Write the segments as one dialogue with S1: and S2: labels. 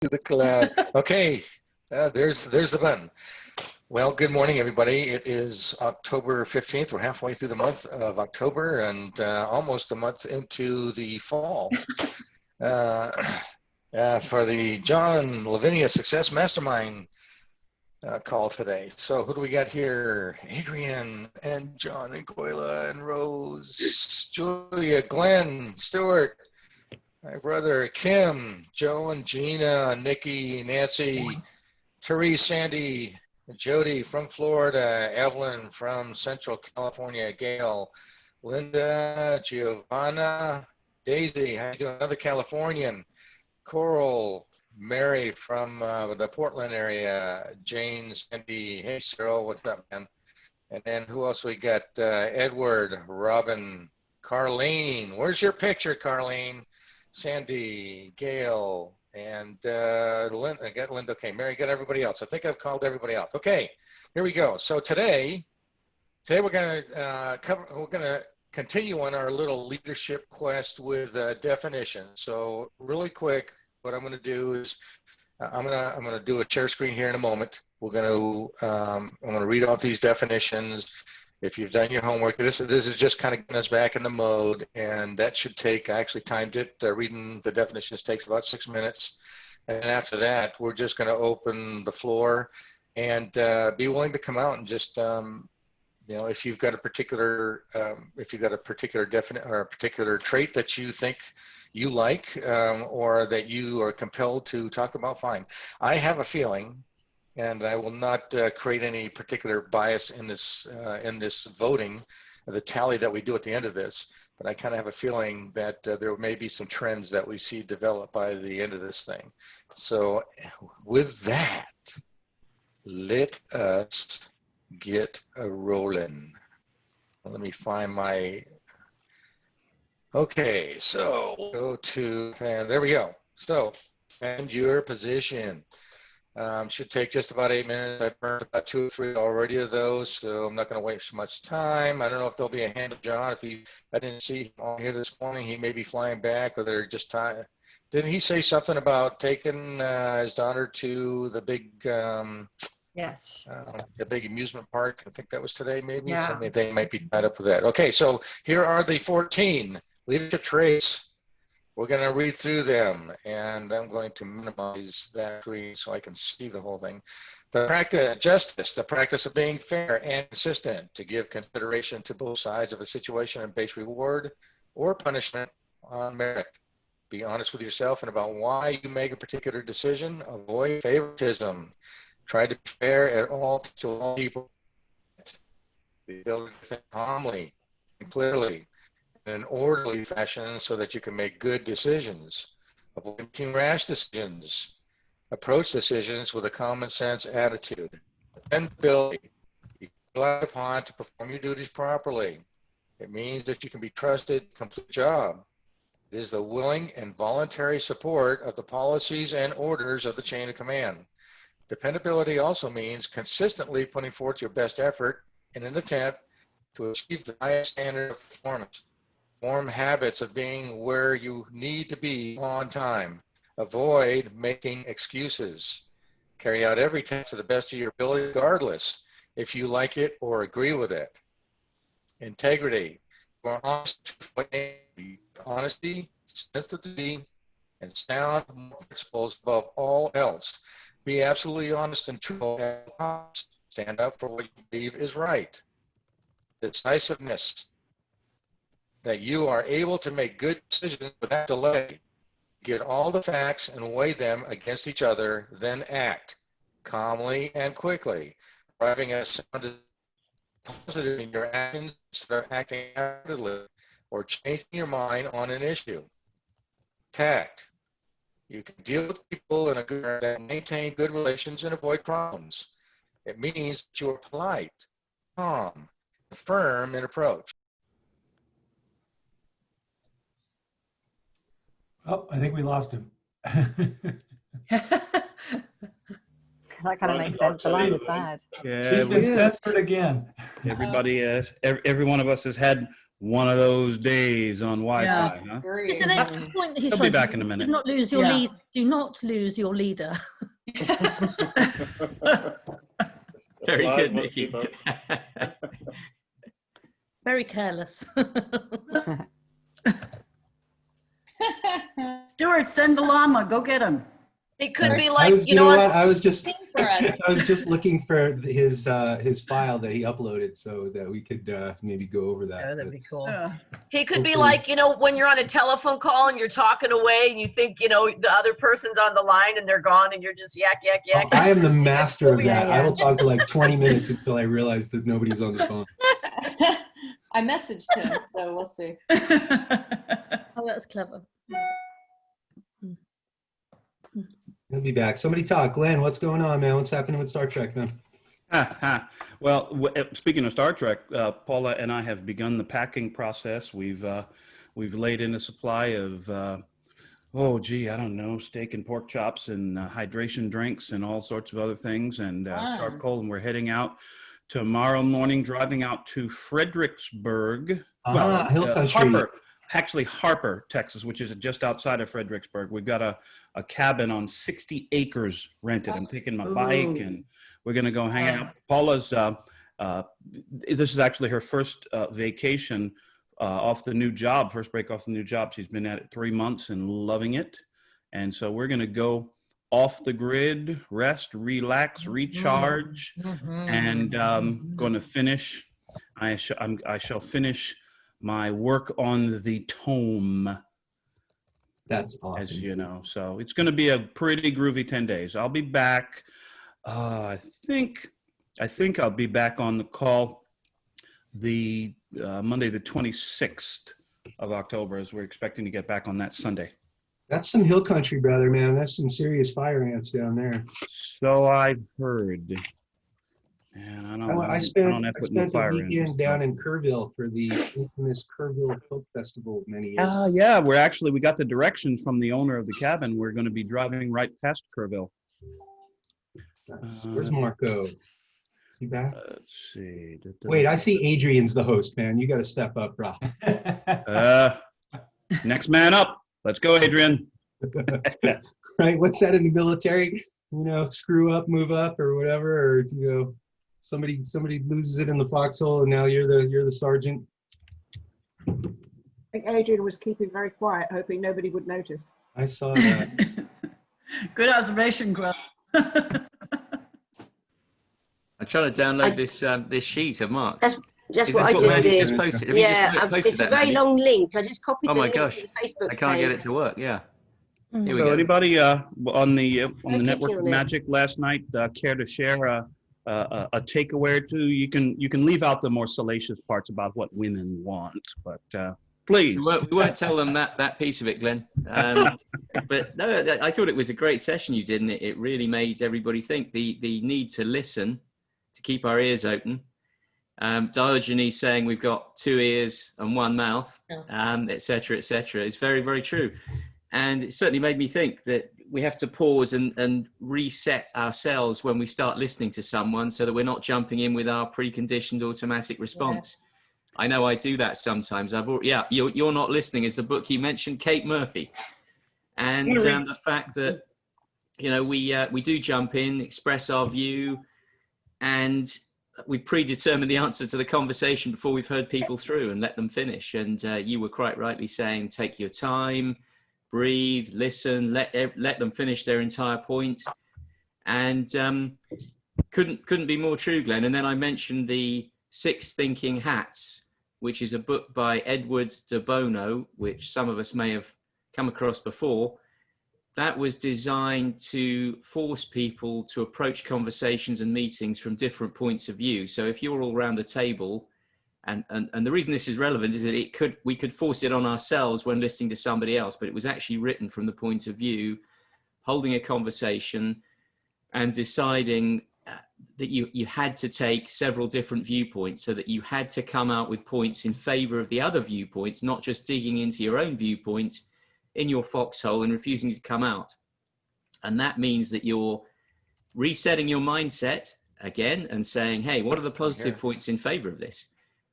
S1: the cloud. Okay, there's the button. Well, good morning, everybody. It is October 15th. We're halfway through the month of October and almost a month into the fall. For the John Lavenia Success Mastermind call today. So who do we got here? Adrian and John and Koila and Rose, Julia, Glenn, Stuart, my brother Kim, Joe and Gina, Nikki, Nancy, Therese, Sandy, Jody from Florida, Evelyn from Central California, Gail, Linda, Giovanna, Daisy, how you doing? Another Californian, Coral, Mary from the Portland area, Jane, Cindy, hey Cyril, what's up, man? And then who else we got? Edward, Robin, Carlene, where's your picture, Carlene? Sandy, Gail, and Linda. I got Linda. Okay, Mary, got everybody else. I think I've called everybody out. Okay, here we go. So today we're going to continue on our little leadership quest with definitions. So really quick, what I'm going to do is I'm going to do a share screen here in a moment. I'm going to read off these definitions. If you've done your homework, this is just kind of getting us back in the mode, and that should take, I actually timed it, reading the definitions takes about 6 minutes. And after that, we're just going to open the floor and be willing to come out and just, if you've got a particular, definite or a particular trait that you think you like or that you are compelled to talk about, fine. I have a feeling, and I will not create any particular bias in this voting, the tally that we do at the end of this, but I kind of have a feeling that there may be some trends that we see develop by the end of this thing. So with that, let us get a rolling. Let me find my, okay, so go to, and there we go. So, and your position. Should take just about 8 minutes. I burned about 2 or 3 already of those, so I'm not going to waste much time. I don't know if there'll be a hand of John. I didn't see him on here this morning. He may be flying back, or they're just time. Didn't he say something about taking his daughter to the big,
S2: yes,
S1: the big amusement park? I think that was today, maybe.
S2: Yeah.
S1: So they might be tied up with that. Okay, so here are the 14 leadership traits. We're going to read through them, and I'm going to minimize that screen so I can see the whole thing. The practice of justice, the practice of being fair and consistent, to give consideration to both sides of a situation and base reward or punishment on merit. Be honest with yourself and about why you make a particular decision. Avoid favoritism. Try to be fair at all to all people. The ability to think calmly and clearly, in an orderly fashion so that you can make good decisions. Avoid making rash decisions. Approach decisions with a common sense attitude. Dependability. You can rely upon to perform your duties properly. It means that you can be trusted to complete the job. It is the willing and voluntary support of the policies and orders of the chain of command. Dependability also means consistently putting forth your best effort in an attempt to achieve the highest standard of performance. Form habits of being where you need to be on time. Avoid making excuses. Carry out every task to the best of your ability, regardless if you like it or agree with it. Integrity. Honesty, sensitivity, and sound principles above all else. Be absolutely honest and true. Stand up for what you believe is right. Decisiveness. That you are able to make good decisions without delay. Get all the facts and weigh them against each other, then act calmly and quickly, arriving at a sound positive in your actions instead of acting rapidly or changing your mind on an issue. Tact. You can deal with people in a good way that maintain good relations and avoid problems. It means that you are polite, calm, and firm in approach.
S3: Oh, I think we lost him.
S2: that kind of makes sense. The line is bad.
S3: She's been censored again.
S4: Everybody, every one of us has had one of those days on Wi-Fi, huh?
S5: It's an extra point that he's
S4: He'll
S5: trying
S4: be back
S5: to
S4: in a
S5: do.
S4: minute.
S5: Do not lose your
S2: Yeah.
S5: lead. Do not lose your leader.
S6: Very
S7: Right,
S6: good,
S7: must
S6: Nikki.
S7: keep up.
S5: Very careless.
S8: Stuart, send the llama. Go get him.
S9: It could be
S10: I
S9: like,
S10: was,
S9: you know what?
S10: I was just
S9: For us.
S10: I was just looking for his file that he uploaded so that we could maybe go over that.
S2: Oh, that'd be cool.
S9: He could be
S10: Hopefully.
S9: like, you know, when you're on a telephone call and you're talking away and you think, you know, the other person's on the line and they're gone and you're just yak, yak, yak.
S10: I am the master of
S2: Yeah,
S10: that. I will
S2: yeah.
S10: talk for like 20 minutes until I realize that nobody's on the phone.
S11: I messaged him, so we'll see.
S5: Oh, that's clever.
S10: He'll be back. Somebody talk. Glenn, what's going on, man? What's happening with Star Trek, man?
S4: Well, speaking of Star Trek, Paula and I have begun the packing process. We've laid in a supply of, I don't know, steak and pork chops and hydration drinks and all sorts of other things and charcoal. And we're heading out tomorrow morning, driving out to Fredericksburg.
S10: Hill Country.
S4: Harper, Texas, which is just outside of Fredericksburg. We've got a cabin on 60 acres rented. I'm taking my bike and we're going to go hang out. Paula's, this is actually her first vacation off the new job, first break off the new job. She's been at it 3 months and loving it. And so we're going to go off the grid, rest, relax, recharge, and going to finish. I shall finish my work on the tome.
S10: That's awesome.
S4: As you know, so it's going to be a pretty groovy 10 days. I'll be back. I think I'll be back on the call the Monday, the 26th of October, as we're expecting to get back on that Sunday.
S10: That's some hill country, brother, man. That's some serious fire ants down there.
S4: So I've heard. And
S10: I spent a weekend down in Kerrville for the infamous Kerrville Folk Festival many years.
S4: Yeah, we got the directions from the owner of the cabin. We're going to be driving right past Kerrville.
S10: Where's Marco? Is he back?
S4: Let's see.
S10: Wait, I see Adrian's the host, man. You got to step up, bro.
S4: Next man up. Let's go, Adrian.
S10: Right? What's that in the military? You know, screw up, move up, or whatever, or you know. Somebody loses it in the foxhole, and now you're the sergeant.
S12: I think Adrian was keeping very quiet, hoping nobody would notice.
S10: I saw that.
S8: Good observation, Gwen.
S6: I'm trying to download this sheet of Mark's.
S13: That's what I just
S6: Mandy's
S13: did.
S6: just posted? Have
S13: Yeah,
S6: you just posted
S13: it's a
S6: that,
S13: very
S6: Mandy?
S13: long link. I just copied
S6: Oh
S13: the
S6: my
S13: link
S6: gosh,
S13: to the Facebook
S6: I can't
S13: page.
S6: get it to work. Yeah. Here we
S4: So
S6: go.
S4: anybody on the Network of
S13: on it.
S4: Magic last night care to share a takeaway or two? You can leave out the more salacious parts about what women want, but please.
S6: We won't tell them that piece of it, Glenn. But no, I thought it was a great session you did, and it really made everybody think. The need to listen, to keep our ears open. Diogenes saying we've got 2 ears and 1 mouth, et cetera, is very, very true. And it certainly made me think that we have to pause and reset ourselves when we start listening to someone so that we're not jumping in with our preconditioned automatic response. Yeah. I know I do that sometimes. You're Not Listening is the book you mentioned, Kate Murphy. And the fact that, you know, we do jump in, express our view, and we predetermine the answer to the conversation before we've heard people through and let them finish. And you were quite rightly saying, take your time, breathe, listen, let them finish their entire point. And couldn't be more true, Glenn. And then I mentioned the 6 Thinking Hats, which is a book by Edward de Bono, which some of us may have come across before. That was designed to force people to approach conversations and meetings from different points of view. So if you're all around the table, and the reason this is relevant is that we could force it on ourselves when listening to somebody else, but it was actually written from the point of view, holding a conversation and deciding that you had to take several different viewpoints, so that you had to come out with points in favor of the other viewpoints, not just digging into your own viewpoint in your foxhole and refusing to come out. And that means that you're resetting your mindset again and saying, hey, what are the positive points in favor of this?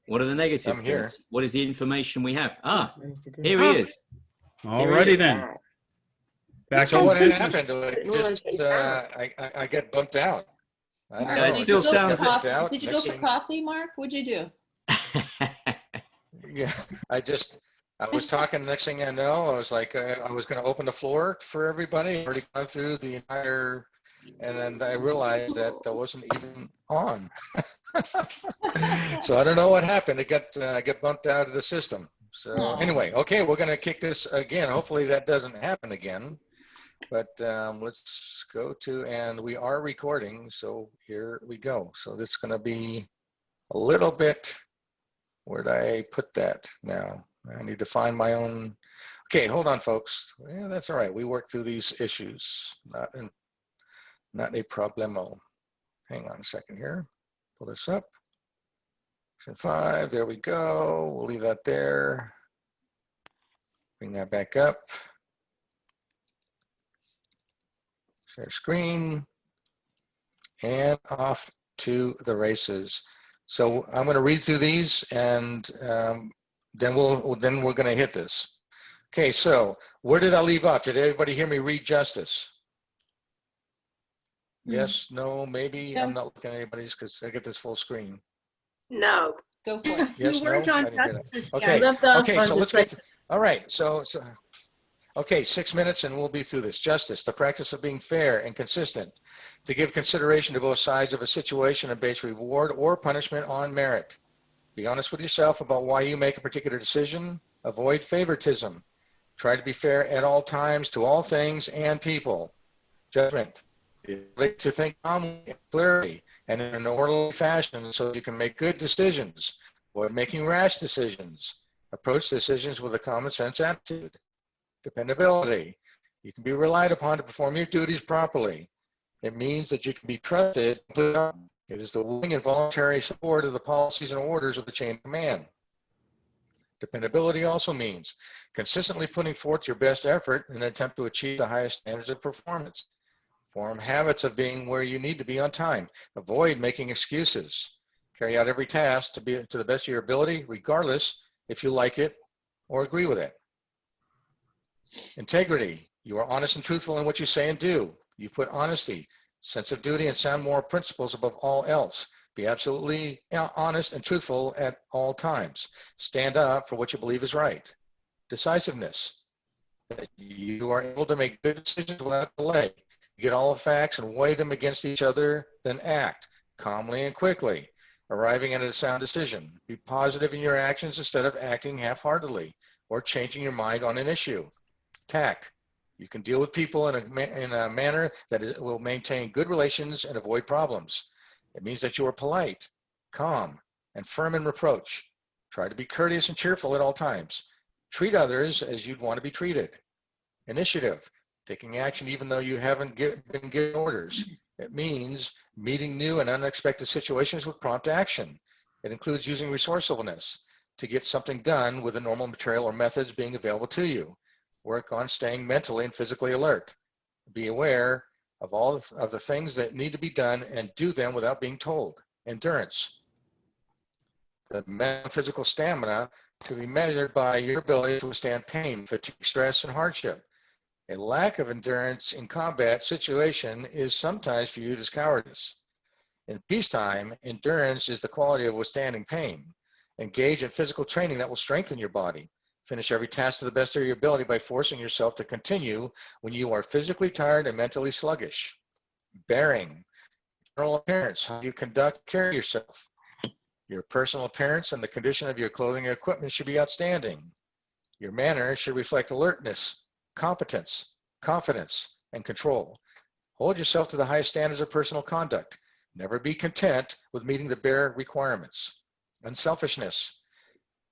S6: What are the negative
S1: I'm here.
S6: points? What is the information we have? Ah, here he is.
S4: Alrighty then. Back
S1: So
S4: in
S1: what
S4: business.
S1: happened? I get bumped out. I don't
S6: Yeah,
S1: know.
S6: it still
S1: just got
S6: sounds-
S1: bumped out.
S11: Did you go
S1: Next
S11: for
S1: thing-
S11: coffee, Mark? What'd you do?
S1: Yeah, I was talking. Next thing I know, I was like, I was going to open the floor for everybody. Already gone through the entire, and then I realized that I wasn't even on. So I don't know what happened. I got bumped out of the system. So
S11: Aw.
S1: anyway, okay, we're going to kick this again. Hopefully that doesn't happen again. But let's go to, and we are recording. So here we go. So this is going to be a little bit. Where did I put that now? I need to find my own. Okay, hold on, folks. Yeah, that's all right. We work through these issues. Not a problemo. Hang on a second here. Pull this up. Section 5. There we go. We'll leave that there. Bring that back up. Share screen. And off to the races. So I'm going to read through these, and then we're going to hit this. Okay, so where did I leave off? Did everybody hear me read justice? Yes, no, maybe.
S11: No.
S1: I'm not looking at anybody's because I get this full screen.
S13: No.
S11: Go for it.
S1: Yes,
S13: We weren't
S1: no? I
S13: on
S1: didn't hear that.
S13: justice
S1: Okay,
S13: yet.
S1: okay, so let's get. All right, so okay, 6 minutes and we'll be through this. Justice, the practice of being fair and consistent, to give consideration to both sides of a situation and base reward or punishment on merit. Be honest with yourself about why you make a particular decision. Avoid favoritism. Try to be fair at all times to all things and people. Judgment, to think calmly and clearly and in an orderly fashion so you can make good decisions. Avoid making rash decisions. Approach decisions with a common sense attitude. Dependability. You can be relied upon to perform your duties properly. It means that you can be trusted. It is the willing and voluntary support of the policies and orders of the chain of command. Dependability also means consistently putting forth your best effort in an attempt to achieve the highest standards of performance. Form habits of being where you need to be on time. Avoid making excuses. Carry out every task to the best of your ability, regardless if you like it or agree with it. Integrity. You are honest and truthful in what you say and do. You put honesty, sense of duty, and sound moral principles above all else. Be absolutely honest and truthful at all times. Stand up for what you believe is right. Decisiveness. That you are able to make good decisions without delay. Get all the facts and weigh them against each other, then act calmly and quickly, arriving at a sound decision. Be positive in your actions instead of acting half-heartedly or changing your mind on an issue. Tact. You can deal with people in a manner that will maintain good relations and avoid problems. It means that you are polite, calm, and firm in reproach. Try to be courteous and cheerful at all times. Treat others as you'd want to be treated. Initiative. Taking action even though you haven't been given orders. It means meeting new and unexpected situations with prompt action. It includes using resourcefulness to get something done with the normal material or methods being available to you. Work on staying mentally and physically alert. Be aware of all of the things that need to be done and do them without being told. Endurance. The mental and physical stamina to be measured by your ability to withstand pain, fatigue, stress, and hardship. A lack of endurance in combat situation is sometimes viewed as cowardice. In peacetime, endurance is the quality of withstanding pain. Engage in physical training that will strengthen your body. Finish every task to the best of your ability by forcing yourself to continue when you are physically tired and mentally sluggish. Bearing. General appearance, how you carry yourself. Your personal appearance and the condition of your clothing and equipment should be outstanding. Your manner should reflect alertness, competence, confidence, and control. Hold yourself to the highest standards of personal conduct. Never be content with meeting the bare requirements. Unselfishness.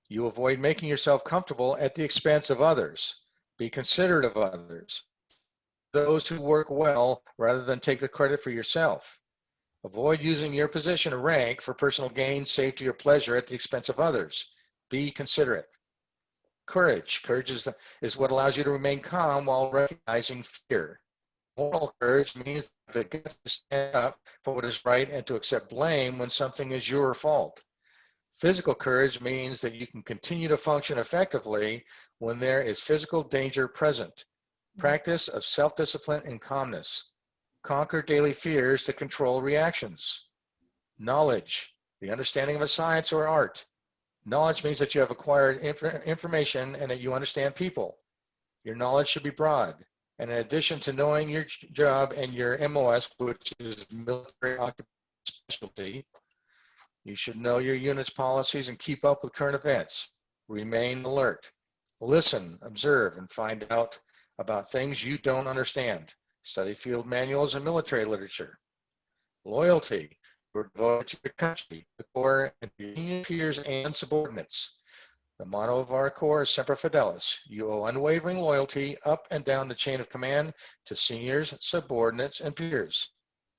S1: You avoid making yourself comfortable at the expense of others. Be considerate of others. Those who work well rather than take the credit for yourself. Avoid using your position or rank for personal gain, safety, or pleasure at the expense of others. Be considerate. Courage. Courage is what allows you to remain calm while recognizing fear. Moral courage means the guts to stand up for what is right and to accept blame when something is your fault. Physical courage means that you can continue to function effectively when there is physical danger present. Practice of self-discipline and calmness. Conquer daily fears to control reactions. Knowledge, the understanding of a science or art. Knowledge means that you have acquired information and that you understand people. Your knowledge should be broad. And in addition to knowing your job and your MOS, which is military specialty, you should know your unit's policies and keep up with current events. Remain alert. Listen, observe, and find out about things you don't understand. Study field manuals and military literature. Loyalty. You're devoted to your country, the Corps, and your peers and subordinates. The motto of our Corps is Semper Fidelis. You owe unwavering loyalty up and down the chain of command to seniors, subordinates, and peers.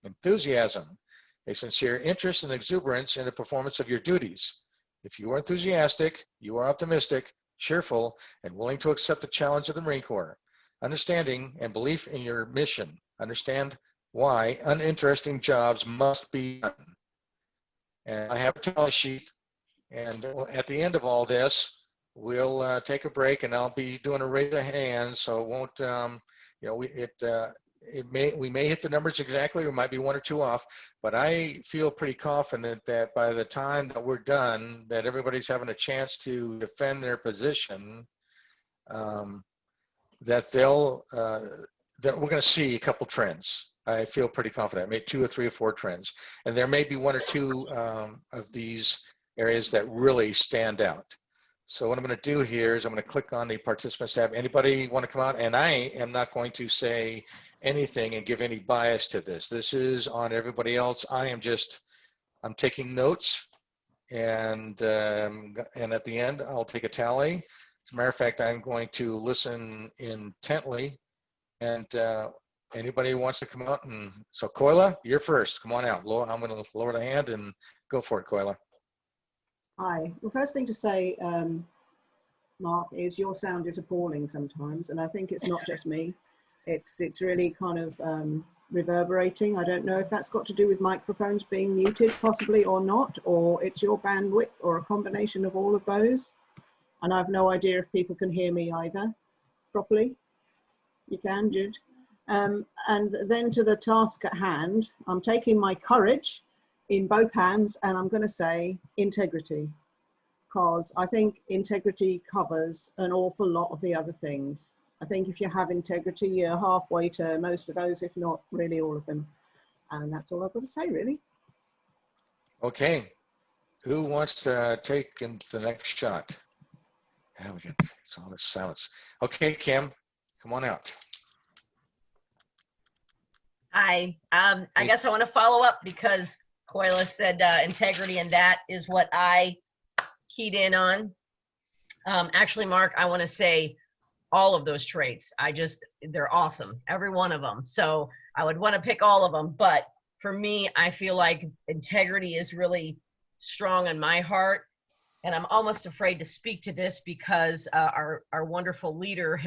S1: Enthusiasm. A sincere interest and exuberance in the performance of your duties. If you are enthusiastic, you are optimistic, cheerful, and willing to accept the challenge of the Marine Corps. Understanding and belief in your mission. Understand why uninteresting jobs must be done. And I have a tally sheet, and at the end of all this, we'll take a break, and I'll be doing a raise of hands, so it won't, we may hit the numbers exactly, or might be one or two off, but I feel pretty confident that by the time that we're done, that everybody's having a chance to defend their position, that that we're going to see a couple trends. I feel pretty confident. Maybe 2 or 3 or 4 trends, and there may be 1 or 2 of these areas that really stand out. So what I'm going to do here is I'm going to click on the participants tab. Anybody want to come out? And I am not going to say anything and give any bias to this. This is on everybody else. I'm taking notes, and at the end I'll take a tally. As a matter of fact, I'm going to listen intently, and anybody who wants to come out, and so Koila, you're first. Come on out. I'm going to lower the hand and go for it, Koila.
S12: Hi. Well, first thing to say, Mark, is your sound is appalling sometimes, and I think it's not just me. It's really kind of reverberating. I don't know if that's got to do with microphones being muted, possibly, or not, or it's your bandwidth, or a combination of all of those. And I've no idea if people can hear me either properly. You can, Jude. And then to the task at hand, I'm taking my courage in both hands, and I'm going to say integrity, because I think integrity covers an awful lot of the other things. I think if you have integrity, you're halfway to most of those, if not really all of them. And that's all I've got to say, really.
S1: Okay. Who wants to take the next shot? Yeah, we got it's all this silence. Okay, Kim, come on out.
S9: Hi. I guess I want to follow up because Koila said integrity, and that is what I keyed in on. Actually, Mark, I want to say all of those traits. They're awesome, every one of them. So I would want to pick all of them. But for me, I feel like integrity is really strong in my heart. And I'm almost afraid to speak to this because our wonderful leader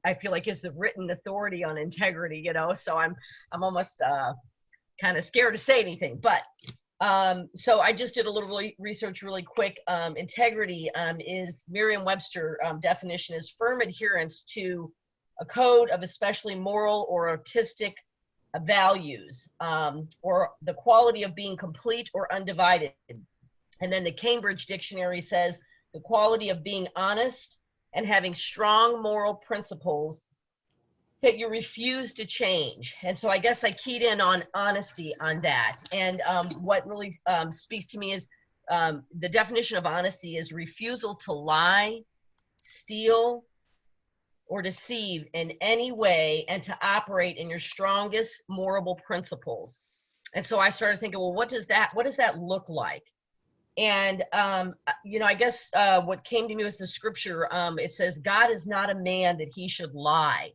S9: I feel like is the written authority on integrity, you know, so I'm almost kind of scared to say anything. But so I just did a little research really quick. Integrity is Merriam-Webster definition is firm adherence to a code of especially moral or artistic values, or the quality of being complete or undivided. And then the Cambridge Dictionary says the quality of being honest and having strong moral principles that you refuse to change. And so I guess I keyed in on honesty on that. And what really speaks to me is the definition of honesty is refusal to lie, steal, or deceive in any way, and to operate in your strongest moral principles. And so I started thinking, well, what does that look like? And, you know, I guess what came to me was the scripture. It says, God is not a man that he should lie.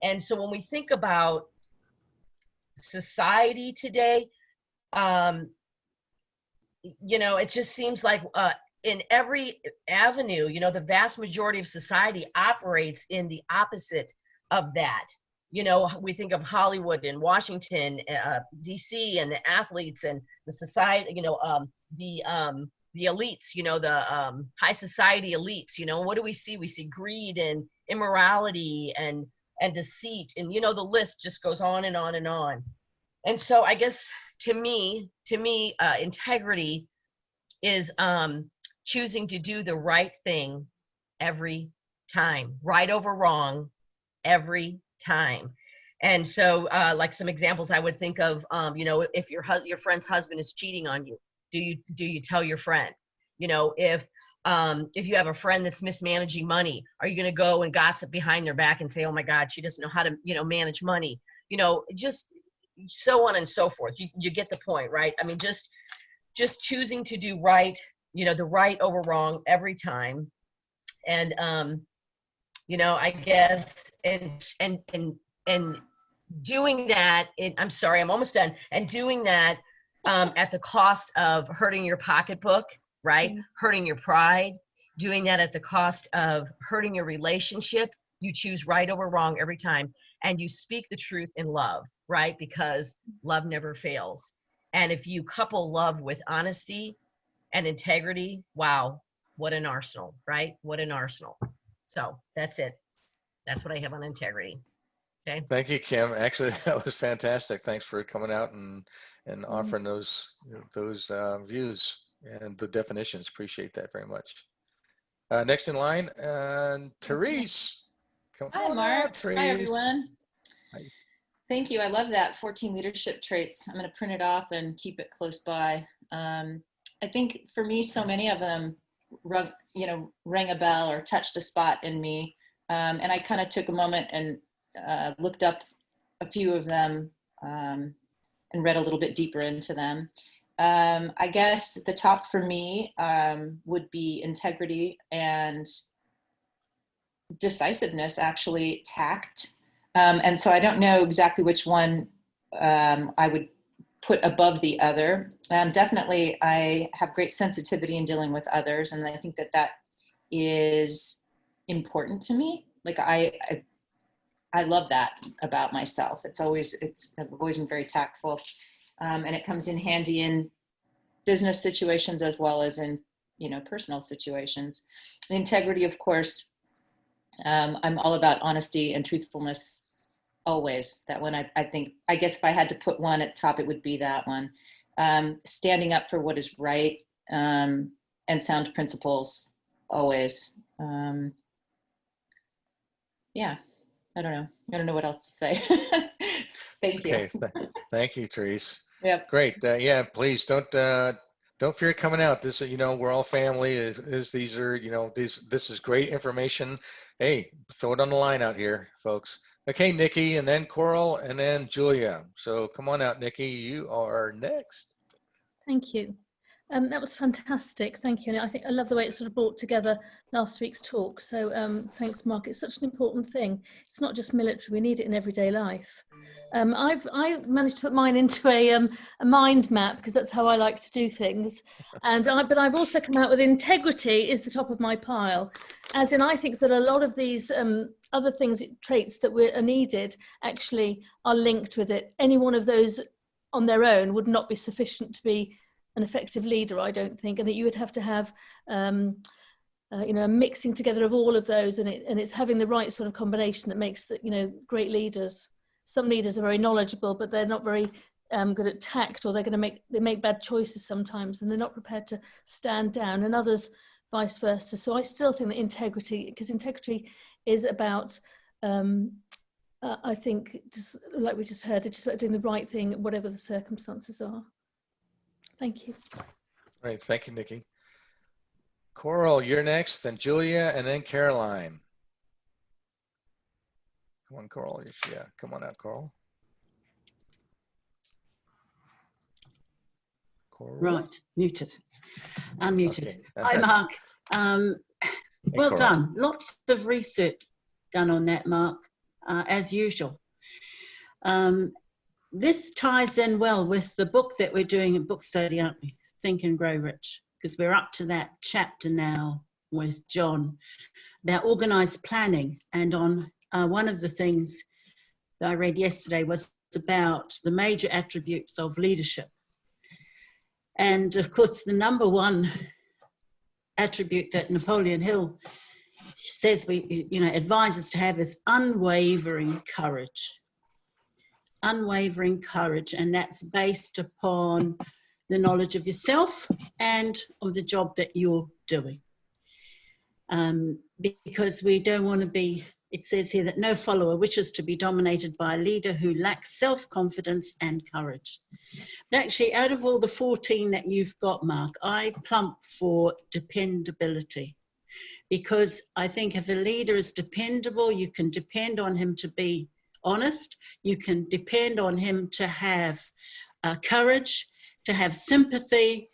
S9: And so when we think about society today, you know, it just seems like in every avenue, you know, the vast majority of society operates in the opposite of that. You know, we think of Hollywood and Washington, DC, and the athletes and the society, you know, the elites, you know, the high society elites, you know, what do we see? We see greed and immorality and deceit, and, you know, the list just goes on and on and on. And so I guess to me, integrity is choosing to do the right thing every time, right over wrong every time. And so like some examples I would think of, you know, if your friend's husband is cheating on you, do you tell your friend? You know, if you have a friend that's mismanaging money, are you going to go and gossip behind their back and say, oh my God, she doesn't know how to, you know, manage money, you know, just so on and so forth. You get the point, right? I mean, just choosing to do right, you know, the right over wrong every time. And, you know, I guess, and doing that, I'm sorry, I'm almost done. And doing that at the cost of hurting your pocketbook, right? Hurting your pride, doing that at the cost of hurting your relationship. You choose right over wrong every time, and you speak the truth in love, right? Because love never fails. And if you couple love with honesty and integrity, wow, what an arsenal, right? What an arsenal. So that's it. That's what I have on integrity. Okay.
S1: Thank you, Kim. Actually, that was fantastic. Thanks for coming out and offering those views and the definitions. Appreciate that very much. Next in line, Therese.
S11: Hi, Mark.
S1: Therese.
S11: Hi, everyone.
S1: Hi.
S11: Thank you. I love that 14 leadership traits. I'm going to print it off and keep it close by. I think for me, so many of them, rang a bell or touched a spot in me. And I kind of took a moment and looked up a few of them and read a little bit deeper into them. I guess the top for me would be integrity and decisiveness, actually tact. And so I don't know exactly which one I would put above the other. Definitely, I have great sensitivity in dealing with others, and I think that is important to me. Like I love that about myself. I've always been very tactful, and it comes in handy in business situations as well as in, personal situations. The integrity, of course, I'm all about honesty and truthfulness always. That one, I guess if I had to put one at top, it would be that one. Standing up for what is right, and sound principles always. Yeah, I don't know what else to say. Thank you.
S1: Okay, thank you, Therese.
S11: Yep.
S1: Great. Yeah, please don't fear coming out. This, we're all family. These are, this is great information. Hey, throw it on the line out here, folks. Okay, Nikki, and then Coral, and then Julia. So come on out, Nikki. You are next.
S5: Thank you. That was fantastic. Thank you. And I love the way it sort of brought together last week's talk. So thanks, Mark. It's such an important thing. It's not just military. We need it in everyday life. I managed to put mine into a mind map because that's how I like to do things. But I've also come out with integrity is the top of my pile. As in, I think that a lot of these other things, traits that are needed actually are linked with it. Any one of those on their own would not be sufficient to be an effective leader, I don't think, and that you would have to have, a mixing together of all of those, and it's having the right sort of combination that makes great leaders. Some leaders are very knowledgeable, but they're not very good at tact, or they make bad choices sometimes, and they're not prepared to stand down, and others vice versa. So I still think that integrity, because integrity is about, I think, just like we just heard, it's just about doing the right thing, whatever the circumstances are. Thank you.
S1: All right, thank you, Nikki. Coral, you're next, then Julia, and then Caroline. Come on, Coral. Yeah, come on out, Coral. Coral.
S7: Right, muted. I'm muted.
S1: Okay.
S7: Hi, Mark. Well
S1: Coral.
S7: done. Lots of research done on that, Mark, as usual. This ties in well with the book that we're doing in book study, aren't we? Think and Grow Rich, because we're up to that chapter now with John about organized planning. And on one of the things that I read yesterday was about the major attributes of leadership. And of course, the number one attribute that Napoleon Hill says we, advises to have is unwavering courage. Unwavering courage, and that's based upon the knowledge of yourself and of the job that you're doing. Because we don't want to be, it says here that no follower wishes to be dominated by a leader who lacks self-confidence and courage. But actually, out of all the 14 that you've got, Mark, I plump for dependability. Because I think if a leader is dependable, you can depend on him to be honest, you can depend on him to have courage, to have sympathy,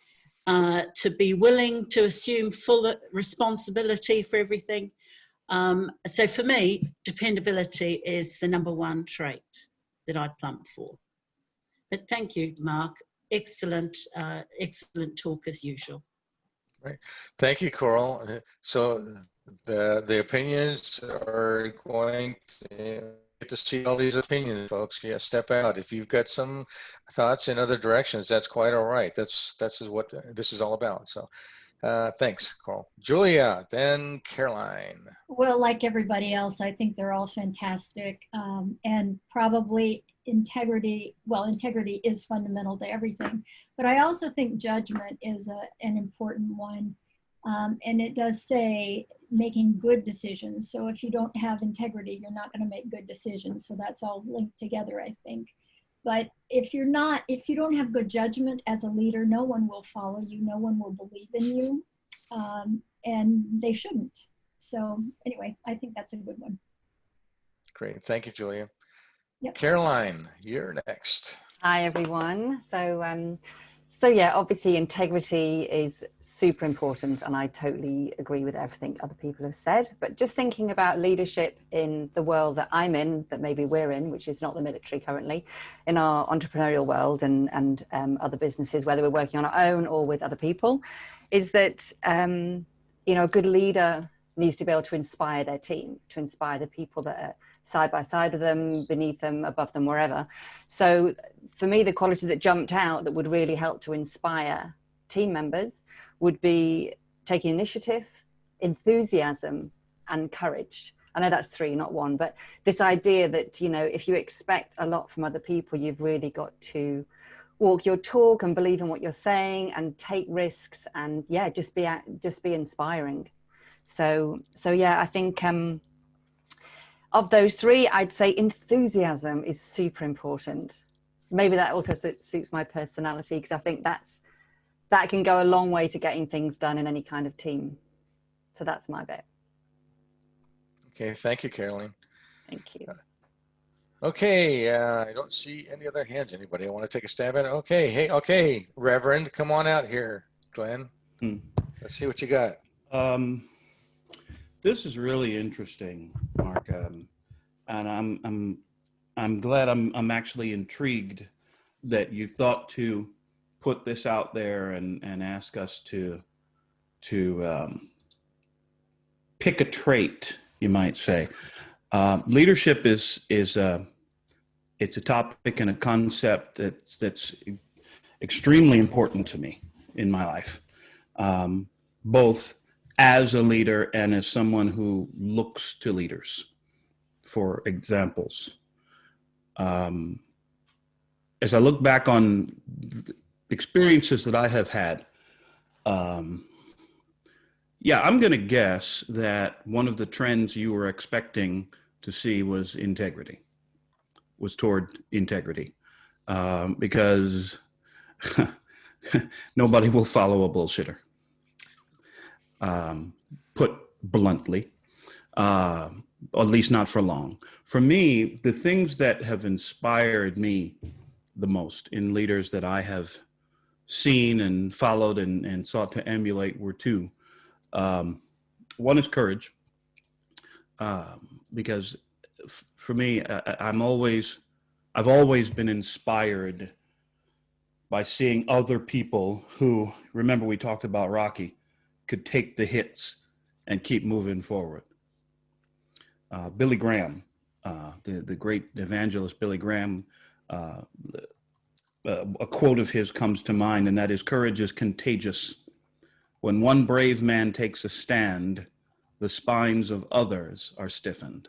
S7: to be willing to assume full responsibility for everything. So for me, dependability is the #1 trait that I plump for. But thank you, Mark. Excellent, excellent talk as usual.
S1: Right. Thank you, Coral. So the opinions are going to get to see all these opinions, folks. Yeah, step out. If you've got some thoughts in other directions, that's quite all right. That's what this is all about. So thanks, Coral. Julia, then Caroline.
S14: Well, like everybody else, I think they're all fantastic. And probably integrity, well, integrity is fundamental to everything. But I also think judgment is an important one. And it does say making good decisions. So if you don't have integrity, you're not going to make good decisions. So that's all linked together, I think. But if you don't have good judgment as a leader, no one will follow you. No one will believe in you. And they shouldn't. So anyway, I think that's a good one.
S1: Great. Thank you, Julia.
S14: Yep.
S1: Caroline, you're next.
S2: Hi, everyone. So yeah, obviously integrity is super important, and I totally agree with everything other people have said. But just thinking about leadership in the world that I'm in, that maybe we're in, which is not the military currently, in our entrepreneurial world and other businesses, whether we're working on our own or with other people, is that a good leader needs to be able to inspire their team, to inspire the people that are side by side with them, beneath them, above them, wherever. So for me, the qualities that jumped out that would really help to inspire team members would be taking initiative, enthusiasm, and courage. I know that's 3, not 1, but this idea that, if you expect a lot from other people, you've really got to walk your talk and believe in what you're saying and take risks and just be inspiring. So yeah, I think of those 3, I'd say enthusiasm is super important. Maybe that also suits my personality, because I think that can go a long way to getting things done in any kind of team. So that's my bit.
S1: Okay, thank you, Caroline.
S2: Thank you.
S1: Okay, I don't see any other hands. Anybody want to take a stab at it? Okay, okay, Reverend, come on out here, Glenn. Let's see what you got.
S4: This is really interesting, Mark, and I'm glad I'm actually intrigued that you thought to put this out there and ask us to pick a trait, you might say. Leadership is it's a topic and a concept that's extremely important to me in my life, both as a leader and as someone who looks to leaders for examples. As I look back on experiences that I have had, I'm going to guess that one of the trends you were expecting to see was toward integrity, because nobody will follow a bullshitter. Put bluntly, or at least not for long. For me, the things that have inspired me the most in leaders that I have seen and followed and sought to emulate were 2. One is courage, because for me, I've always been inspired by seeing other people who, remember we talked about Rocky, could take the hits and keep moving forward. Billy Graham, the great evangelist Billy Graham, a quote of his comes to mind, and that is, "Courage is contagious. When one brave man takes a stand, the spines of others are stiffened.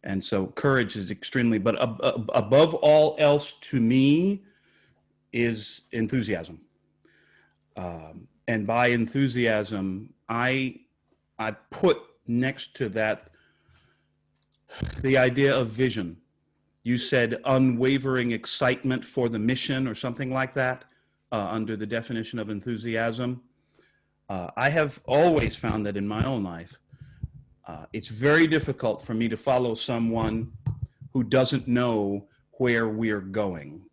S4: And so courage is extremely, but above all else to me is enthusiasm. And by enthusiasm, I put next to that the idea of vision. You said unwavering excitement for the mission or something like that under the definition of enthusiasm. I have always found that in my own life, it's very difficult for me to follow someone who doesn't know where we're going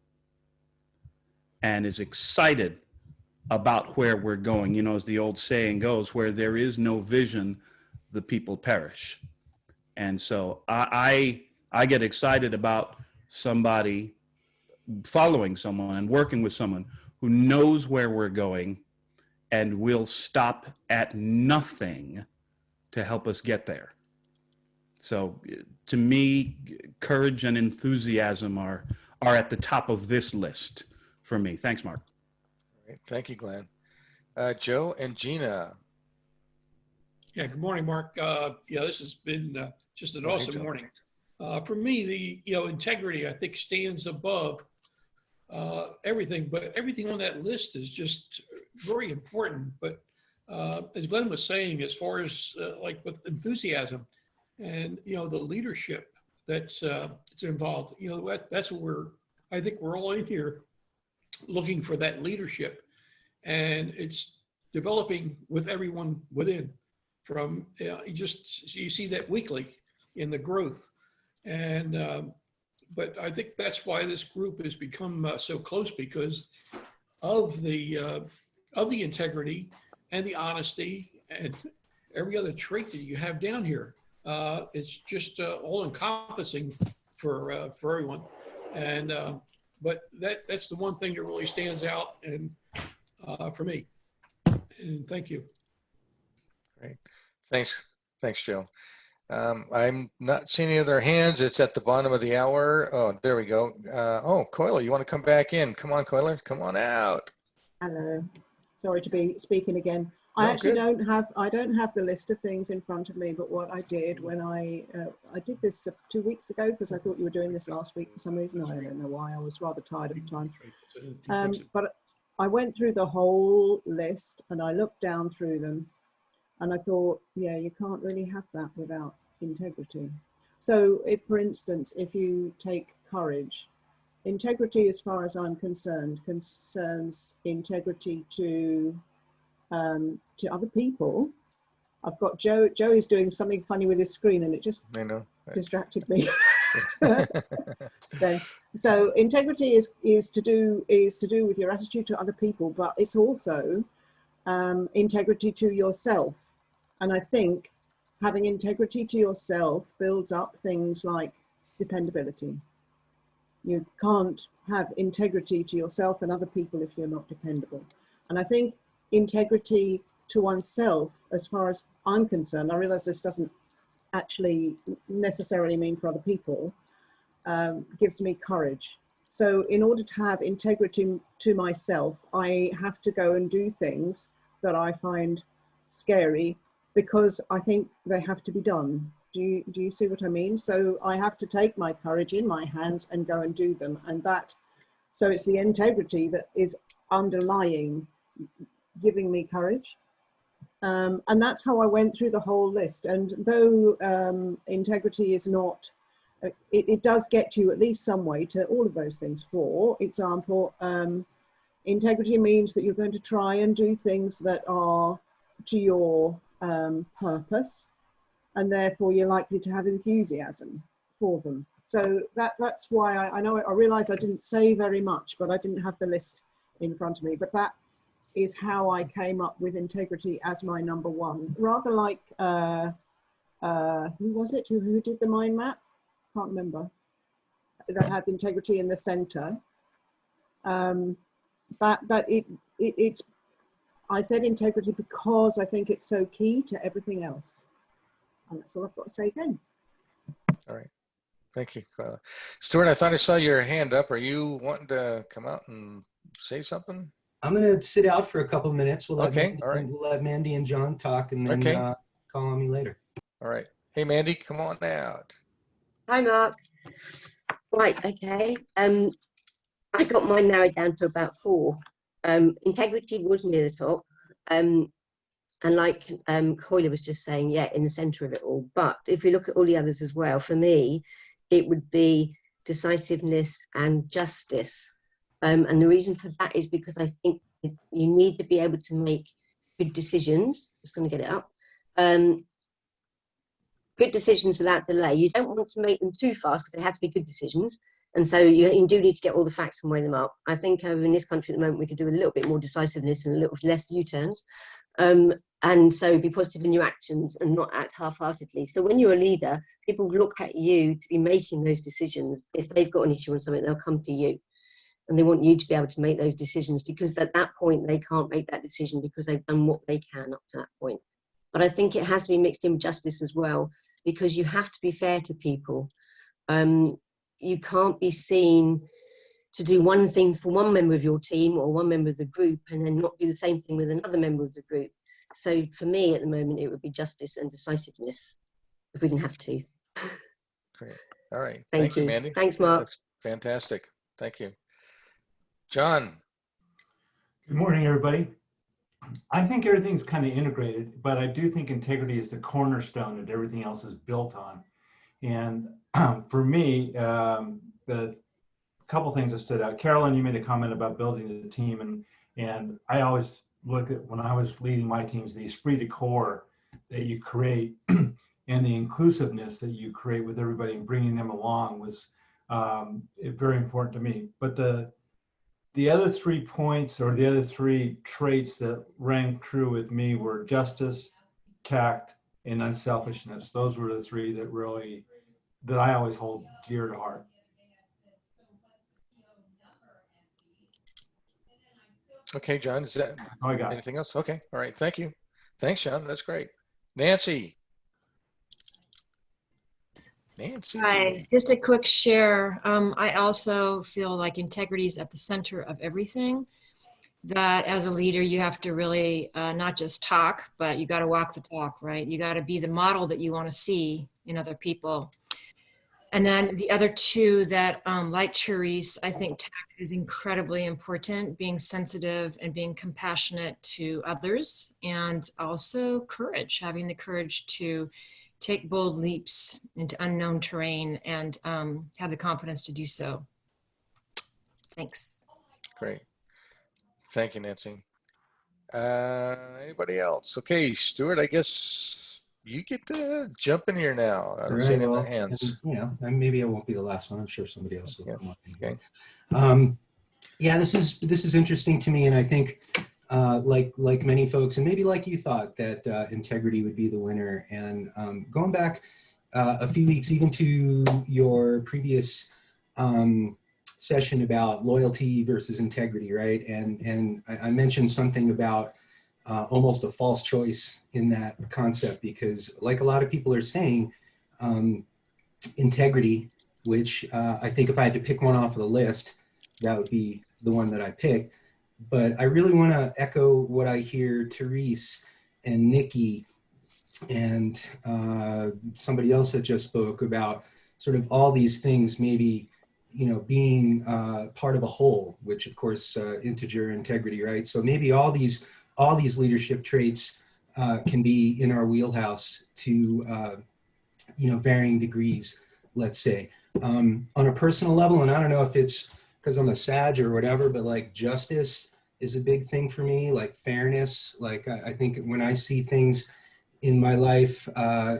S4: and is excited about where we're going. You know, as the old saying goes, where there is no vision, the people perish. And so I get excited about somebody, following someone and working with someone who knows where we're going and will stop at nothing to help us get there. So to me, courage and enthusiasm are at the top of this list for me. Thanks, Mark.
S1: Great. Thank you, Glenn. Joe and Gina.
S15: Yeah, good morning, Mark. Yeah, this has been just an awesome morning. For me, the integrity, I think, stands above everything, but everything on that list is just very important. But as Glenn was saying, as far as like with enthusiasm and the leadership that's involved, that's what I think we're all in here looking for, that leadership, and it's developing with everyone within. From you see that weekly in the growth, and but I think that's why this group has become so close, because of the integrity and the honesty and every other trait that you have down here. It's just all encompassing for everyone, and but that's the one thing that really stands out, and for me. And thank you.
S1: Great. Thanks, Joe. I'm not seeing any other hands. It's at the bottom of the hour. Oh, there we go. Oh, Coiler, you want to come back in? Come on, Coiler, come on out.
S12: Hello. Sorry to be speaking again.
S1: No,
S12: I actually
S1: good.
S12: don't have the list of things in front of me, but what I did when I did this 2 weeks ago, because I thought you were doing this last week for some reason. I don't know why. I was rather tired at the time. But I went through the whole list and I looked down through them. And I thought, yeah, you can't really have that without integrity. So if, for instance, if you take courage, integrity, as far as I'm concerned, concerns integrity to other people. I've got Joe is doing something funny with his screen and it just distracted me. So integrity is to do with your attitude to other people, but it's also integrity to yourself. And I think having integrity to yourself builds up things like dependability. You can't have integrity to yourself and other people if you're not dependable. And I think integrity to oneself, as far as I'm concerned, I realize this doesn't actually necessarily mean for other people, gives me courage. So in order to have integrity to myself, I have to go and do things that I find scary, because I think they have to be done. Do you see what I mean? So I have to take my courage in my hands and go and do them. And so it's the integrity that is underlying giving me courage. And that's how I went through the whole list. And though integrity is not, it does get you at least some way to all of those things. For example, integrity means that you're going to try and do things that are to your purpose, and therefore you're likely to have enthusiasm for them. So that's why I realize I didn't say very much, but I didn't have the list in front of me, but that is how I came up with integrity as my number one, rather like who was it who did the mind map? Can't remember, that had integrity in the center. But it's I said integrity because I think it's so key to everything else. And that's all I've got to say again.
S1: All right. Thank you, Stuart. I thought I saw your hand up. Are you wanting to come out and say something?
S10: I'm going to sit out for a couple of minutes. We'll let,
S1: Okay,
S10: Mandy,
S1: all right.
S10: we'll let Mandy and John talk, and then
S1: Okay.
S10: call on me later.
S1: All right. Hey, Mandy, come on out.
S13: Hi, Mark. Right, okay. I got mine narrowed down to about 4. Integrity was near the top. And like Coyle was just saying, yeah, in the center of it all. But if we look at all the others as well, for me, it would be decisiveness and justice. And the reason for that is because I think you need to be able to make good decisions. Just going to get it up. Good decisions without delay. You don't want to make them too fast because they have to be good decisions. And so you do need to get all the facts and weigh them up. I think in this country at the moment, we could do a little bit more decisiveness and a little less U-turns. And so be positive in your actions and not act half-heartedly. So when you're a leader, people look at you to be making those decisions. If they've got an issue on something, they'll come to you. And they want you to be able to make those decisions, because at that point, they can't make that decision because they've done what they can up to that point. But I think it has to be mixed in with justice as well, because you have to be fair to people. You can't be seen to do one thing for one member of your team or one member of the group and then not do the same thing with another member of the group. So for me at the moment, it would be justice and decisiveness if we didn't have to.
S1: Great. All right.
S13: Thank
S1: you,
S13: you.
S1: Mandy.
S13: Thanks, Mark.
S1: That's fantastic. Thank you. John.
S3: Good morning, everybody. I think everything's kind of integrated, but I do think integrity is the cornerstone that everything else is built on. And for me, the couple things that stood out. Carolyn, you made a comment about building a team, and I always look at, when I was leading my teams, the esprit de corps that you create and the inclusiveness that you create with everybody and bringing them along was very important to me. But the other 3 points, or the other 3 traits that rang true with me, were justice, tact, and unselfishness. Those were the 3 that I always hold dear to heart.
S1: Okay, John, is that
S3: all I got?
S1: Anything else? Okay. All right. Thank you. Thanks, John. That's great. Nancy. Nancy.
S16: Hi, just a quick share. I also feel like integrity is at the center of everything. That as a leader, you have to really not just talk, but you got to walk the talk, right? You got to be the model that you want to see in other people. And then the other 2 that, like Therese, I think tact is incredibly important, being sensitive and being compassionate to others, and also courage, having the courage to take bold leaps into unknown terrain and have the confidence to do so. Thanks.
S1: Great. Thank you, Nancy. Anybody else? Okay, Stuart, I guess you get to jump in here now. I don't see any other hands.
S10: And, and maybe I won't be the last one. I'm sure somebody else will come up.
S1: Okay.
S10: Yeah, this is interesting to me, and I think like many folks, and maybe like you thought, that integrity would be the winner. And going back a few weeks, even to your previous session about loyalty versus integrity, right? And I mentioned something about almost a false choice in that concept, because like a lot of people are saying, integrity, which I think if I had to pick one off of the list, that would be the one that I picked. But I really want to echo what I hear Therese and Nikki and somebody else that just spoke about, sort of all these things maybe, being part of a whole, which of course, integer, integrity, right? So maybe all these leadership traits can be in our wheelhouse to, varying degrees, let's say. On a personal level, and I don't know if it's because I'm a Sag or whatever, but like justice is a big thing for me, like fairness. Like I think when I see things in my life,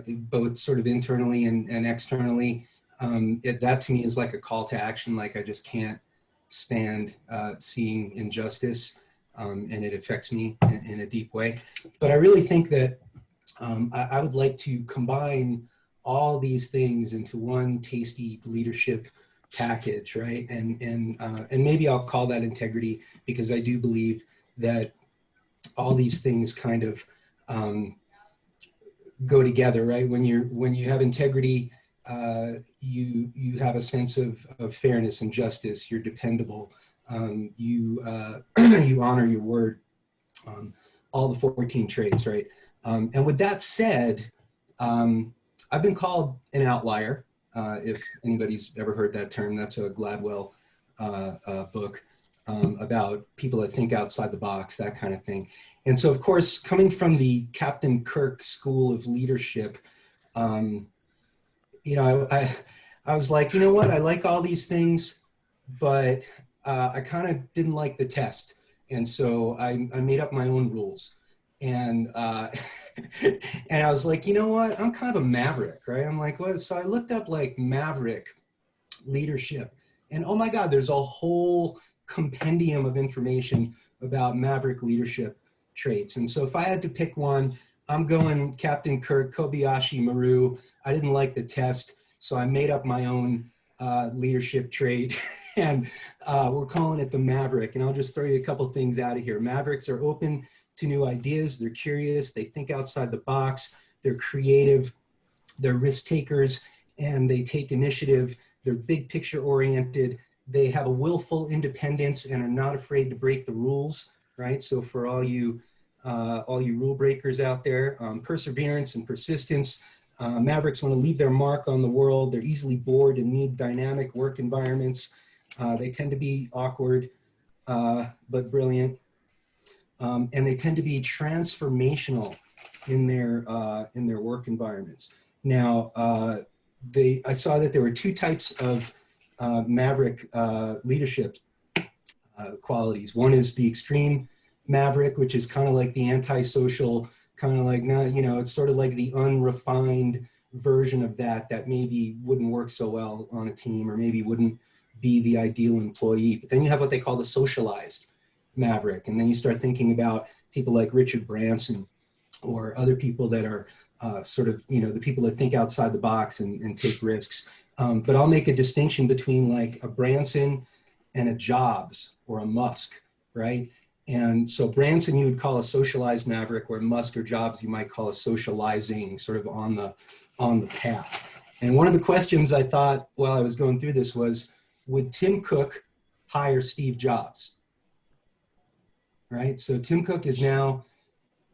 S10: both sort of internally and externally, that to me is like a call to action. Like I just can't stand seeing injustice, and it affects me in a deep way. But I really think that I would like to combine all these things into one tasty leadership package, right? And maybe I'll call that integrity, because I do believe that all these things kind of go together, right? When you have integrity, you have a sense of fairness and justice. You're dependable. you you honor your word, all the 14 traits, right? And with that said, I've been called an outlier. If anybody's ever heard that term, that's a Gladwell book about people that think outside the box, that kind of thing. And so, of course, coming from the Captain Kirk School of Leadership, you know, I was like, you know what, I like all these things, but I kind of didn't like the test. And so I made up my own rules. And and I was like, you know what, I'm kind of a maverick, right? I'm like, what? So I looked up like maverick leadership, and oh my God, there's a whole compendium of information about maverick leadership traits. And so if I had to pick one, I'm going Captain Kirk, Kobayashi Maru. I didn't like the test, so I made up my own leadership trait, and we're calling it the Maverick. And I'll just throw you a couple things out of here. Mavericks are open to new ideas. They're curious. They think outside the box. They're creative. They're risk takers, and they take initiative. They're big picture oriented. They have a willful independence and are not afraid to break the rules, right? So for all you rule breakers out there, perseverance and persistence. Mavericks want to leave their mark on the world. They're easily bored and need dynamic work environments. They tend to be awkward, but brilliant. And they tend to be transformational in their work environments. Now, I saw that there were two types of maverick leadership qualities. One is the extreme maverick, which is kind of like the antisocial, kind of like, not, you know, it's sort of like the unrefined version of that maybe wouldn't work so well on a team, or maybe wouldn't be the ideal employee. But then you have what they call the socialized maverick. And then you start thinking about people like Richard Branson, or other people that are sort of, you know, the people that think outside the box and take risks. But I'll make a distinction between like a Branson and a Jobs or a Musk, right? And so Branson you would call a socialized maverick, or Musk or Jobs you might call a socializing, sort of on the path. And one of the questions I thought while I was going through this was, would Tim Cook hire Steve Jobs? Right? So Tim Cook is now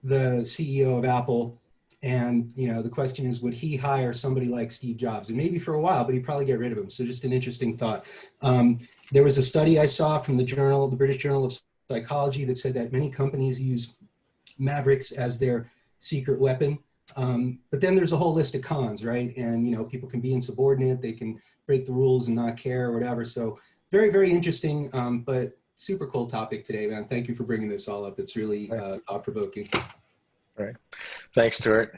S10: the CEO of Apple. And, you know, the question is, would he hire somebody like Steve Jobs? And maybe for a while, but he'd probably get rid of him. So just an interesting thought. There was a study I saw from the British Journal of Psychology, that said that many companies use mavericks as their secret weapon. But then there's a whole list of cons, right? And, you know, people can be insubordinate, they can break the rules and not care or whatever. So very, very interesting, but super cool topic today, man. Thank you for bringing this all up. It's really thought-provoking.
S1: Right. Thanks, Stuart.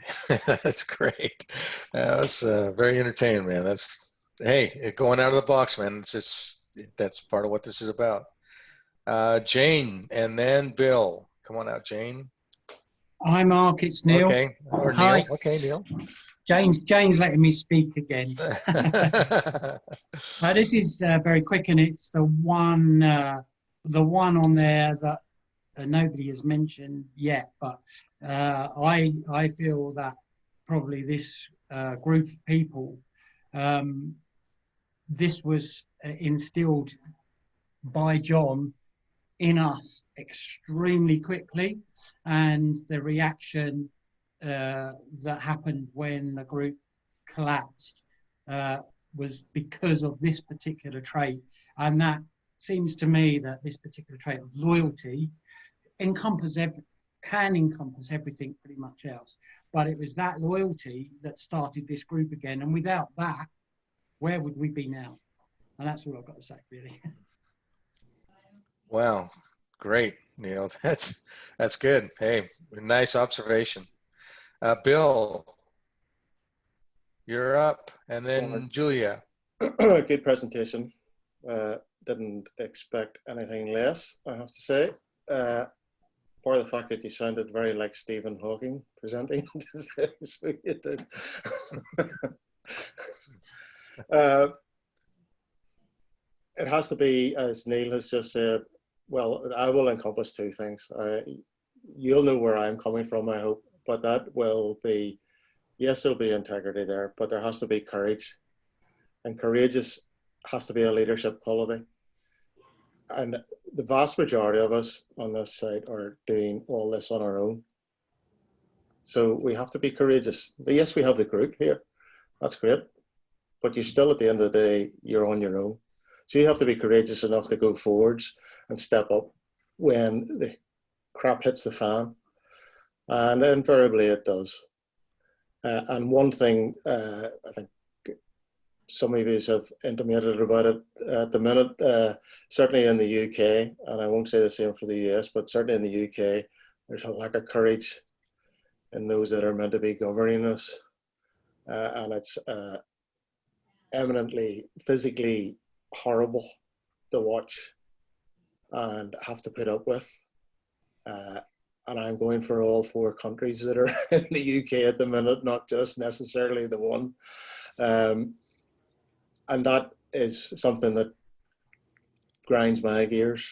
S1: That's great. That's very entertaining, man. That's, hey, going out of the box, man. It's just, that's part of what this is about. Jane, and then Bill. Come on out, Jane.
S17: Hi, Mark. It's Neil.
S1: Okay. Or
S17: Hi.
S1: Neil. Okay, Neil.
S17: Jane's letting me speak again. This is very quick, and it's the one on there that nobody has mentioned yet. But I feel that probably this group of people, this was instilled by John in us extremely quickly, and the reaction that happened when the group collapsed was because of this particular trait. And that seems to me that this particular trait of loyalty can encompass everything pretty much else. But it was that loyalty that started this group again, and without that, where would we be now? And that's all I've got to say, really.
S1: Wow, great, Neil. That's good. Hey, nice observation. Bill, you're up, and then Julia.
S18: Good presentation. Didn't expect anything less, I have to say. Part of the fact that you sounded very like Stephen Hawking presenting today, so you did. It has to be, as Neil has just said, well, I will encompass two things. You'll know where I'm coming from, I hope, but that will be, yes, there'll be integrity there, but there has to be courage. And courageous has to be a leadership quality. And the vast majority of us on this site are doing all this on our own. So we have to be courageous. But yes, we have the group here. That's great. But you're still, at the end of the day, you're on your own. So you have to be courageous enough to go forwards and step up when the crap hits the fan. And invariably it does. And one thing I think some of you have intimated about it at the minute, certainly in the UK, and I won't say the same for the US, but certainly in the UK, there's a lack of courage in those that are meant to be governing us. And it's eminently physically horrible to watch and have to put up with. And I'm going for all 4 countries that are in the UK at the minute, not just necessarily the one. And that is something that grinds my gears.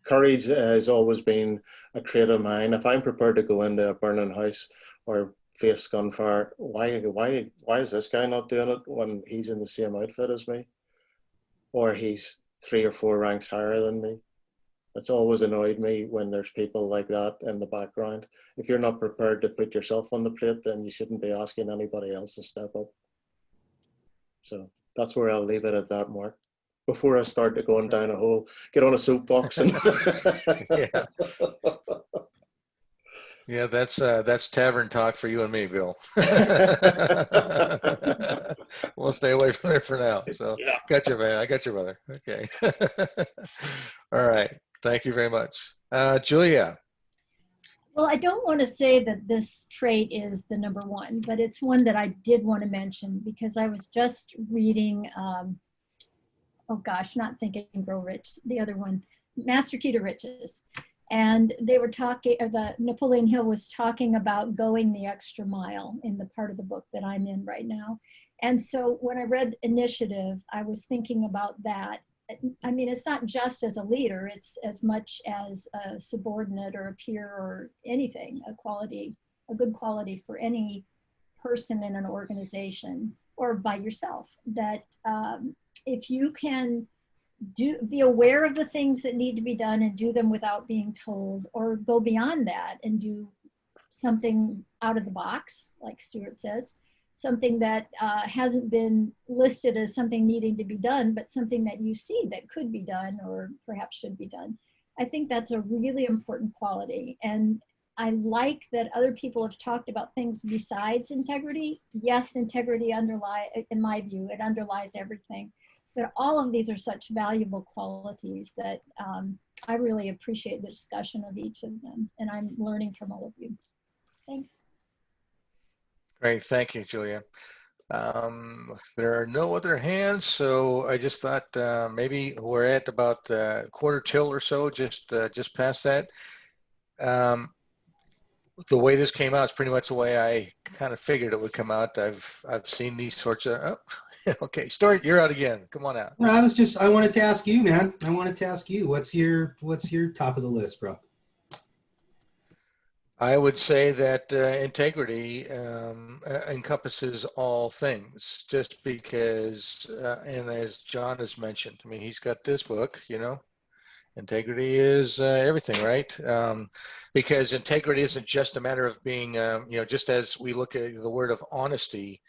S18: Courage has always been a trait of mine. If I'm prepared to go into a burning house or face gunfire, why is this guy not doing it when he's in the same outfit as me? Or he's 3 or 4 ranks higher than me? It's always annoyed me when there's people like that in the background. If you're not prepared to put yourself on the plate, then you shouldn't be asking anybody else to step up. So that's where I'll leave it at that, Mark. Before I start to going down a hole, get on a soapbox and
S1: Yeah. Yeah, that's tavern talk for you and me, Bill. We'll stay away from it for now. So,
S18: yeah.
S1: Gotcha, man. I got you, brother. Okay. All right. Thank you very much, Julia.
S14: Well, I don't want to say that this trait is the number 1, but it's one that I did want to mention because I was just reading, oh gosh, not Think and Grow Rich, the other one, Master Key to Riches. And they were talking, Napoleon Hill was talking about going the extra mile in the part of the book that I'm in right now. And so when I read Initiative, I was thinking about that. I mean, it's not just as a leader, it's as much as a subordinate or a peer or anything, a good quality for any person in an organization or by yourself, that if you can be aware of the things that need to be done and do them without being told, or go beyond that and do something out of the box, like Stuart says, something that hasn't been listed as something needing to be done, but something that you see that could be done or perhaps should be done. I think that's a really important quality. And I like that other people have talked about things besides integrity. Yes, integrity in my view, it underlies everything. But all of these are such valuable qualities that I really appreciate the discussion of each of them. And I'm learning from all of you. Thanks.
S1: Great. Thank you, Julia. There are no other hands, so I just thought maybe we're at about quarter till or so, just past that. The way this came out is pretty much the way I kind of figured it would come out. I've seen these sorts of. Oh, okay, Stuart, you're out again. Come on out.
S10: No, I wanted to ask you, man. I wanted to ask you, what's your top of the list, bro?
S1: I would say that integrity encompasses all things, just because, and as John has mentioned, I mean, he's got this book, you know, integrity is everything, right? Because integrity isn't just a matter of being, you know, just as we look at the word of honesty,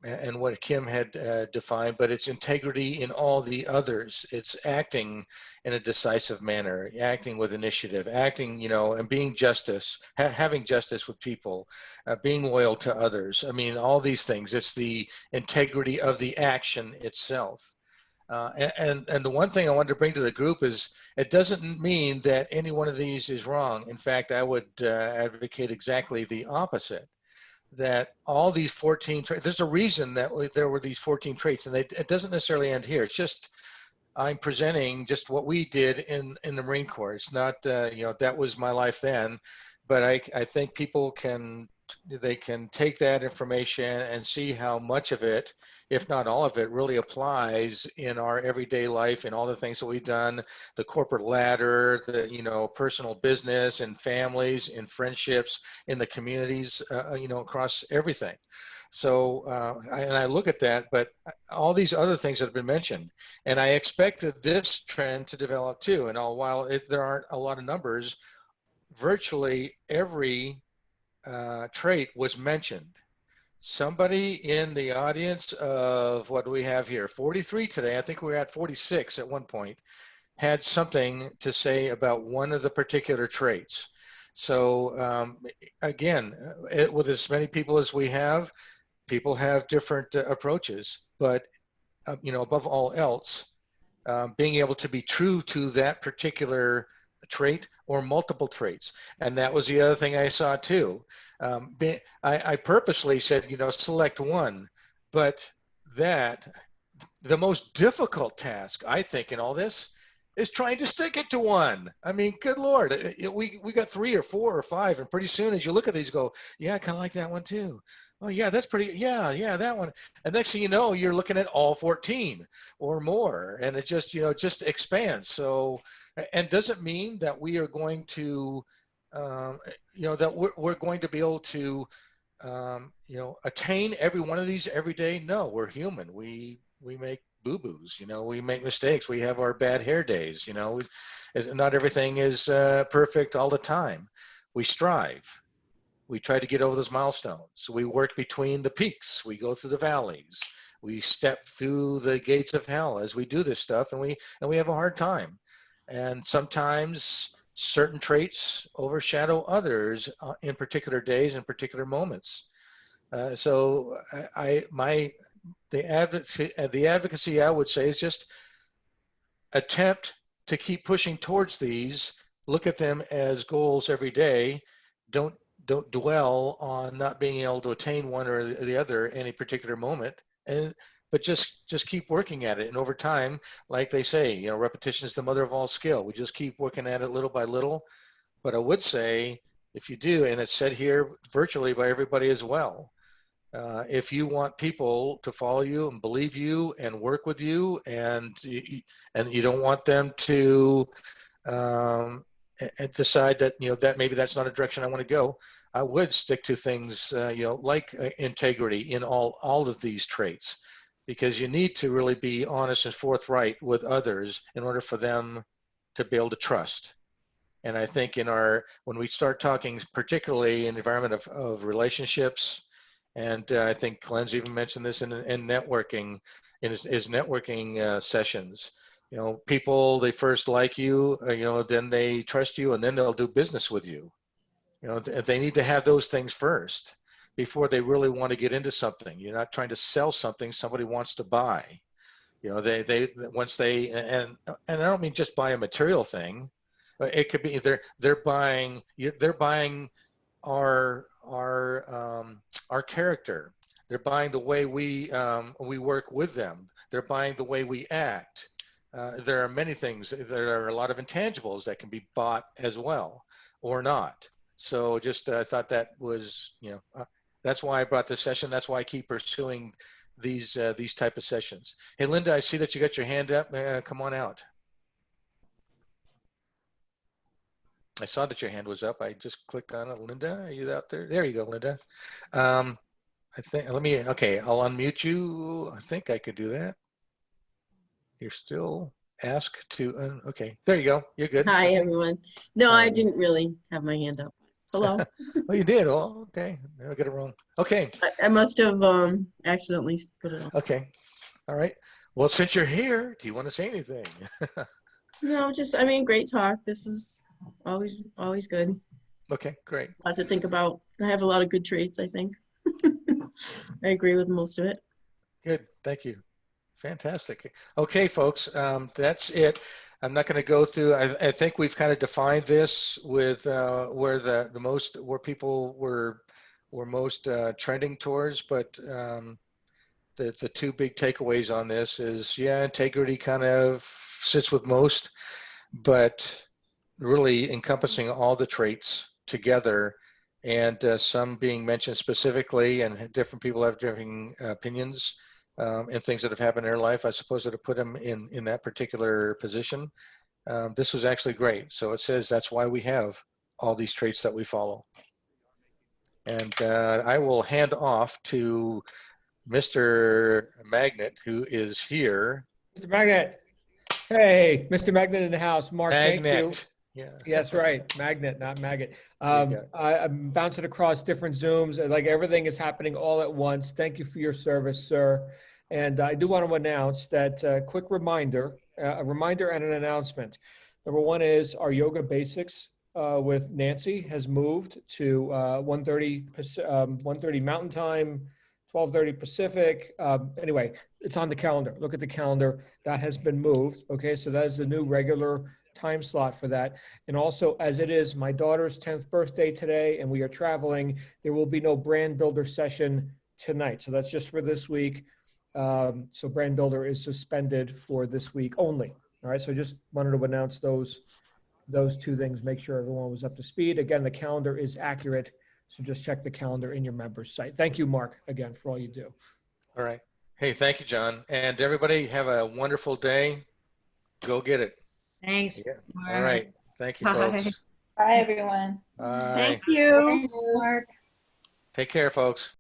S1: and what Kim had defined, but it's integrity in all the others. It's acting in a decisive manner, acting with initiative, acting, you know, and being justice, having justice with people, being loyal to others. I mean, all these things. It's the integrity of the action itself. And the one thing I wanted to bring to the group is it doesn't mean that any one of these is wrong. In fact, I would advocate exactly the opposite. That all these 14 traits, there's a reason that there were these 14 traits, and it doesn't necessarily end here. It's just, I'm presenting just what we did in the Marine Corps. It's not, you know, that was my life then, but I think people can take that information and see how much of it, if not all of it, really applies in our everyday life, in all the things that we've done, the corporate ladder, the, you know, personal business and families and friendships in the communities, you know, across everything. So, and I look at that, but all these other things that have been mentioned, and I expected this trend to develop too. And while there aren't a lot of numbers, virtually every trait was mentioned. Somebody in the audience of, what do we have here, 43 today, I think we were at 46 at one point, had something to say about one of the particular traits. So again, with as many people as we have, people have different approaches, but you know, above all else, being able to be true to that particular trait or multiple traits. And that was the other thing I saw too. I purposely said, you know, select one, but that the most difficult task, I think, in all this is trying to stick it to one. I mean, good Lord, we got 3 or 4 or 5, and pretty soon as you look at these, go, yeah, I kind of like that one too. Oh yeah, that's pretty, yeah, that one. And next thing you know, you're looking at all 14 or more, and it just, you know, just expands. So, and doesn't mean that we are going to, you know, that we're going to be able to, you know, attain every one of these every day. No, we're human. We make boo-boos, you know, we make mistakes. We have our bad hair days, you know, not everything is perfect all the time. We strive. We try to get over those milestones. We work between the peaks. We go through the valleys. We step through the gates of hell as we do this stuff, and we have a hard time. And sometimes certain traits overshadow others in particular days and particular moments. So the advocacy I would say is just attempt to keep pushing towards these. Look at them as goals every day. Don't dwell on not being able to attain one or the other any particular moment, but just keep working at it. And over time, like they say, you know, repetition is the mother of all skill. We just keep working at it little by little. But I would say, if you do, and it's said here virtually by everybody as well, if you want people to follow you and believe you and work with you, and you don't want them to and decide that, you know, that maybe that's not a direction I want to go, I would stick to things, you know, like integrity in all of these traits, because you need to really be honest and forthright with others in order for them to be able to trust. And I think when we start talking, particularly in the environment of relationships, and I think Glenn's even mentioned this in networking, in his networking sessions. You know, people, they first like you, you know, then they trust you, and then they'll do business with you. You know, they need to have those things first before they really want to get into something. You're not trying to sell something somebody wants to buy. You know, once they, and I don't mean just buy a material thing. It could be they're buying our character. They're buying the way we work with them. They're buying the way we act. There are many things. There are a lot of intangibles that can be bought as well, or not. So just I thought that was, you know, that's why I brought this session. That's why I keep pursuing these type of sessions. Hey, Linda, I see that you got your hand up. Come on out. I saw that your hand was up. I just clicked on it. Linda, are you out there? There you go, Linda. I think, okay, I'll unmute you. I think I could do that. You're still asked to, okay, there you go. You're good.
S19: Hi,
S1: okay.
S19: Everyone. No, I didn't really have my hand up. Hello.
S1: Oh, you did? Oh, okay. I got it wrong. Okay.
S19: I must have accidentally put it on.
S1: Okay. All right. Well, since you're here, do you want to say anything?
S19: No, just, I mean, great talk. This is always good.
S1: Okay, great.
S19: A lot to think about. I have a lot of good traits, I think. I agree with most of it.
S1: Good. Thank you. Fantastic. Okay, folks, that's it. I'm not going to go through. I think we've kind of defined this with where people were most trending towards. But the two big takeaways on this is, yeah, integrity kind of sits with most, but really encompassing all the traits together and some being mentioned specifically, and different people have different opinions and things that have happened in their life, I suppose, that have put them in that particular position. This was actually great. So it says that's why we have all these traits that we follow. And I will hand off to Mr. Magnet, who is here.
S20: Mr. Magnet. Hey, Mr. Magnet in the house. Mark, thank you.
S1: Magnet. Yeah.
S20: Yes, right. Magnet, not maggot. I'm bouncing across different Zooms. Like everything is happening all at once. Thank you for your service, sir. And I do want to announce that quick reminder, a reminder and an announcement. Number one is our yoga basics with Nancy has moved to 1:30 Mountain Time, 12:30 Pacific. Anyway, it's on the calendar. Look at the calendar. That has been moved. Okay, so that is the new regular time slot for that. And also, as it is my daughter's 10th birthday today and we are traveling, there will be no brand builder session tonight. So that's just for this week. So brand builder is suspended for this week only. All right, so just wanted to announce those two things, make sure everyone was up to speed. Again, the calendar is accurate, so just check the calendar in your members site. Thank you, Mark, again, for all you do.
S1: All right. Hey, thank you, John. And everybody have a wonderful day. Go get it.
S16: Thanks.
S1: Yeah. All right. Thank you,
S16: Bye.
S1: folks.
S11: Bye, everyone.
S1: Bye.
S14: Thank you, Mark.
S1: Take care, folks.